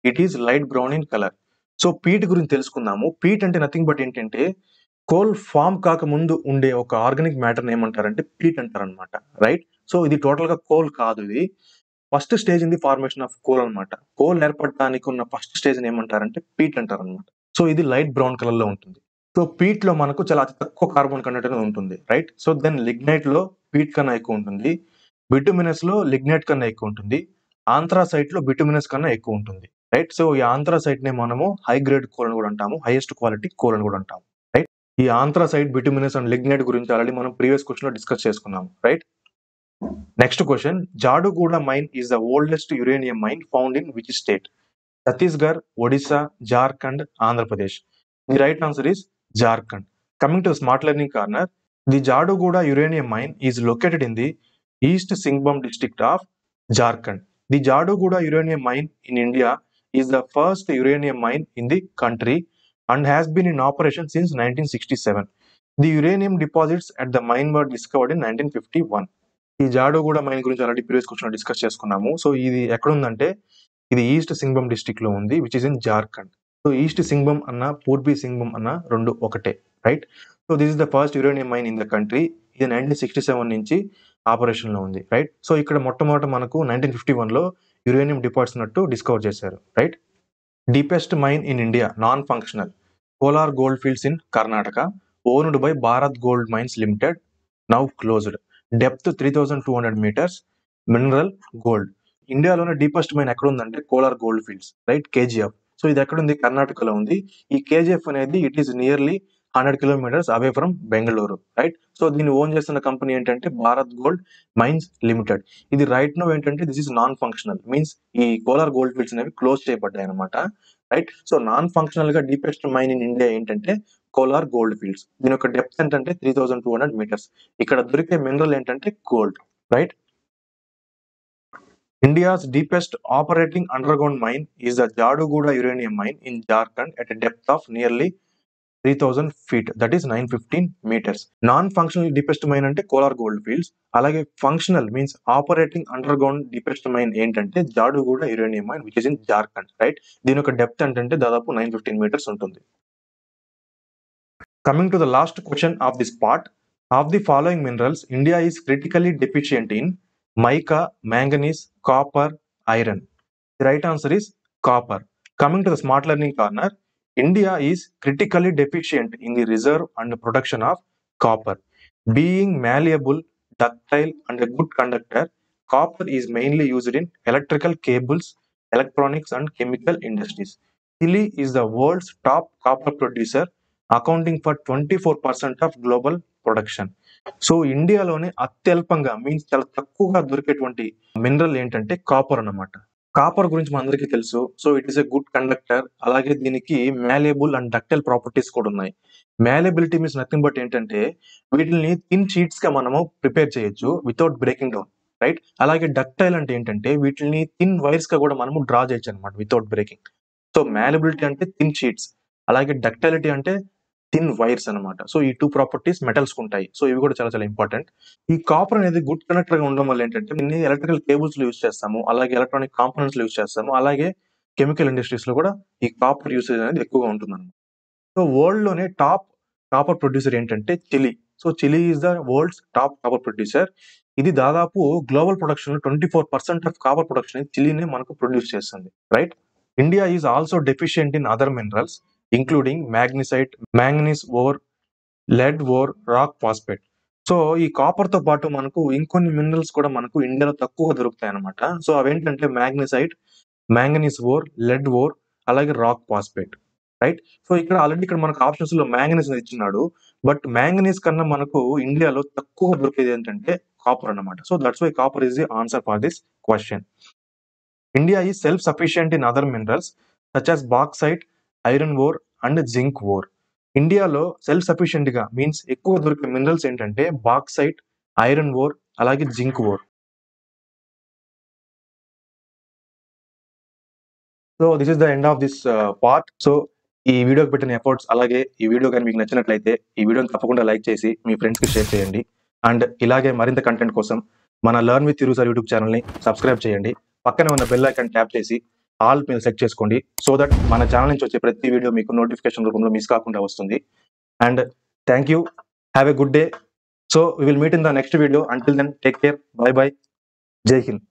S1: It is light brown in color. So peat గురించి తెలుసుకుందాము. పీట్ అంటే నథింగ్ బట్ ఏంటంటే కోల్ ఫామ్ కాకముందు ఉండే ఒక ఆర్గానిక్ మ్యాటర్ ఏమంటారంటే peat అంటారనమాట. Right. So ఇది టోటల్ గా కోల్ కాదు, ఇది first stage in the formation of coal అనమాట. కోల్ ఏర్పడటానికి ఉన్న ఫస్ట్ స్టేజ్ ఏమంటారంటే పీట్ అంటారనమాట. సో ఇది లైట్ బ్రౌన్ కలర్ లో ఉంటుంది. సో పీట్ లో మనకు చాలా అతి తక్కువ కార్బన్ కంటెంట్ అనేది ఉంటుంది. రైట్. సో దెన్ లిగ్నైట్ లో పీట్ కన్నా ఎక్కువ ఉంటుంది, బిటుమినస్ లో లిగ్నైట్ కన్నా ఎక్కువ ఉంటుంది, ఆంథ్రాసైట్ లో బిటుమినస్ కన్నా ఎక్కువ ఉంటుంది. రైట్. సో ఈ ఆంథ్రాసైట్ నే మనము హై గ్రేడ్ కోల్ అని కూడా అంటాము, హైయెస్ట్ క్వాలిటీ కోల్ అని కూడా అంటాము. రైట్. ఈ ఆంథ్రాసైట్, బిటుమినస్ అండ్ లిగ్నైట్ గురించి ఆల్రెడీ మనం ప్రీవియస్ క్వశ్చన్ లో డిస్కస్ చేసుకున్నాము. Right. Next question, Jaduguda mine is the oldest uranium mine found in which state? Chhattisgarh, Odisha, Jharkhand, Andhra Pradesh. The right answer is Jharkhand. Coming to smart learning corner, the Jaduguda uranium mine is located in the East Singbhum district of Jharkhand. The Jaduguda uranium mine in India is the first uranium mine in the country and has been in operation since 1967. The uranium deposits at the mine were discovered in 1951. ఈ Jaduguda mine గురించి already previous question discuss చేసుకున్నాము. So ఇది ఎక్కడ ఉందంటే ఇది east Singhbhum district లో ఉంది, which is in Jharkhand. So east Singhbhum అన్న పూర్బీ సింగ్భమ్ అన్న రెండు ఒకటే. Right. So this is the first uranium mine in the country. ఇది 1967 నుంచి ఆపరేషన్ లో ఉంది. రైట్. సో ఇక్కడ మొట్టమొదట మనకు 1951లో యురేనియం డిపాజిట్స్ ఉన్నట్టు డిస్కవర్ చేశారు. Right. Deepest mine in India non functional, Kolar gold fields in Karnataka, owned by Bharat gold mines limited, now closed. Depth 3200 meters, mineral gold. ఇండియాలోనే డీపెస్ట్ మైన్ ఎక్కడ ఉందంటే Kolar gold fields, right, KGF. So ఇది ఎక్కడ ఉంది? కర్ణాటకలో ఉంది. ఈ కేజీఎఫ్ అనేది it is nearly 100 kilometers away from Bengaluru, right. So దీన్ని ఓన్ చేస్తున్న కంపెనీ ఏంటంటే భారత్ గోల్డ్ మైన్స్ లిమిటెడ్. ఇది రైట్ నో ఏంటంటే this is non functional, means ఈ కోలార్ గోల్డ్ ఫీల్డ్స్ అనేవి క్లోజ్ చేయబడ్డాయి అనమాట, రైట్. సో నాన్ ఫంక్షనల్ గా డీపెస్ట్ మైన్ ఇన్ ఇండియా ఏంటంటే కోలార్ గోల్డ్ ఫీల్డ్స్. దీని యొక్క డెప్త్ ఏంటంటే 3200 meters. ఇక్కడ దొరికే మినరల్ ఏంటంటే gold, right. India's deepest operating underground mine is the Jaduguda uranium mine in Jharkhand at a depth of nearly 3000 feet, that is 915 meters. Non-functional deepest mine అంటే Kolar gold fields. అలాగే functional means operating under ground deepest mine ఏంటంటే Jaduguda uranium mine which is in Jharkhand, right. దీని యొక్క depth ఏంటంటే దాదాపు 915 meters ఉంటుంది. Coming to the last question of this part, of the following minerals, India is critically deficient in mica, manganese, copper, iron. The right answer is copper. Coming to the smart learning corner, India is critically deficient in the reserve and production of copper. Being malleable, ductile, and a good conductor, copper is mainly used in electrical cables, electronics, and chemical industries. Chile is the world's top copper producer, accounting for 24% of global production. So ఇండియాలోనే అత్యల్పంగా means చాలా తక్కువగా దొరికేటువంటి mineral ఏంటంటే copper అన్నమాట. Copper గురించి మనందరికీ తెలుసు. So it is a good conductor. అలాగే దీనికి మ్యాలేబుల్ అండ్ డక్టైల్ ప్రాపర్టీస్ కూడా ఉన్నాయి. మ్యాలేబిలిటీ మీన్స్ నథింగ్ బట్ ఏంటంటే వీటిని థిన్ షీట్స్ గా మనము ప్రిపేర్ చేయొచ్చు వితౌట్ బ్రేకింగ్ డౌన్, రైట్. అలాగే డక్టైల్ అంటే ఏంటంటే వీటిని థిన్ వైర్స్ గా కూడా మనము డ్రా చేయొచ్చు అనమాట వితౌట్ బ్రేకింగ్. సో మ్యాలేబిలిటీ అంటే థిన్ షీట్స్, అలాగే డక్టైలిటీ అంటే థిన్ వైర్స్ అనమాట. సో ఈ 2 ప్రాపర్టీస్ మెటల్స్ ఉంటాయి. సో ఇవి కూడా చాలా చాలా ఇంపార్టెంట్. ఈ కాపర్ అనేది గుడ్ కండక్టర్ గా ఉండడం వల్ల ఏంటంటే దీన్ని ఎలక్ట్రికల్ కేబుల్స్ లో యూస్ చేస్తాము, అలాగే ఎలక్ట్రానిక్ కాంపోనెంట్స్ లో యూస్ చేస్తాము, అలాగే కెమికల్ ఇండస్ట్రీస్ లో కూడా ఈ కాపర్ యూసేజ్ అనేది ఎక్కువగా ఉంటుంది అనమాట. సో వరల్డ్ లోనే టాప్ కాపర్ ప్రొడ్యూసర్ ఏంటంటే Chile. So Chile is the world's top copper producer. ఇది దాదాపు గ్లోబల్ ప్రొడక్షన్ లో 24% ఆఫ్ కాపర్ ప్రొడక్షన్ చిలీనే మనకు ప్రొడ్యూస్ చేస్తుంది, right. India is also deficient in other minerals including magnesite, manganese ore, lead ore, rock phosphate. So ఈ copper తో పాటు మనకు ఇంకొన్ని మినరల్స్ కూడా మనకు ఇండియాలో తక్కువగా దొరుకుతాయి అనమాట. సో అవేంటంటే మ్యాగ్నెసైట్, మ్యాంగనీస్ ఓర్, లెడ్ ఓర్, అలాగే రాక్ ఫాస్ఫేట్, రైట్. సో ఇక్కడ ఆల్రెడీ ఇక్కడ మనకు ఆప్షన్స్ లో మ్యాంగనీస్ ఇచ్చినాడు. బట్ మ్యాంగనీస్ కన్నా మనకు ఇండియాలో తక్కువ దొరికేది ఏంటంటే కాపర్ అన్నమాట. So that's why copper is the answer for this question. India is self sufficient in other minerals such as bauxite, iron ore and zinc ore. ఇండియాలో సెల్ఫ్ సఫిషియెంట్ గా మీన్స్ ఎక్కువ దొరికే మినరల్స్ ఏంటంటే బాక్సైట్, ఐరన్ ఓర్, అలాగే zinc ore. So this is the end of this part. So ఈ వీడియోకి పెట్టిన efforts, అలాగే ఈ వీడియో కానీ మీకు నచ్చినట్లయితే ఈ వీడియోని తప్పకుండా లైక్ చేసి మీ ఫ్రెండ్స్ కి షేర్ చేయండి. అండ్ ఇలాగే మరింత కంటెంట్ కోసం మన learn with Thiru sir YouTube channel ని సబ్స్క్రైబ్ చేయండి. పక్కనే ఉన్న బెల్ ఐకాన్ ట్యాప్ చేసి ఆల్ మీద సెలెక్ట్ చేసుకోండి. సో దట్ మన ఛానల్ నుంచి వచ్చే ప్రతి వీడియో మీకు నోటిఫికేషన్ రూపంలో మిస్ కాకుండా వస్తుంది. And thank you, have a good day. So we will meet in the next video. Until then take care, bye bye, Jai Hind.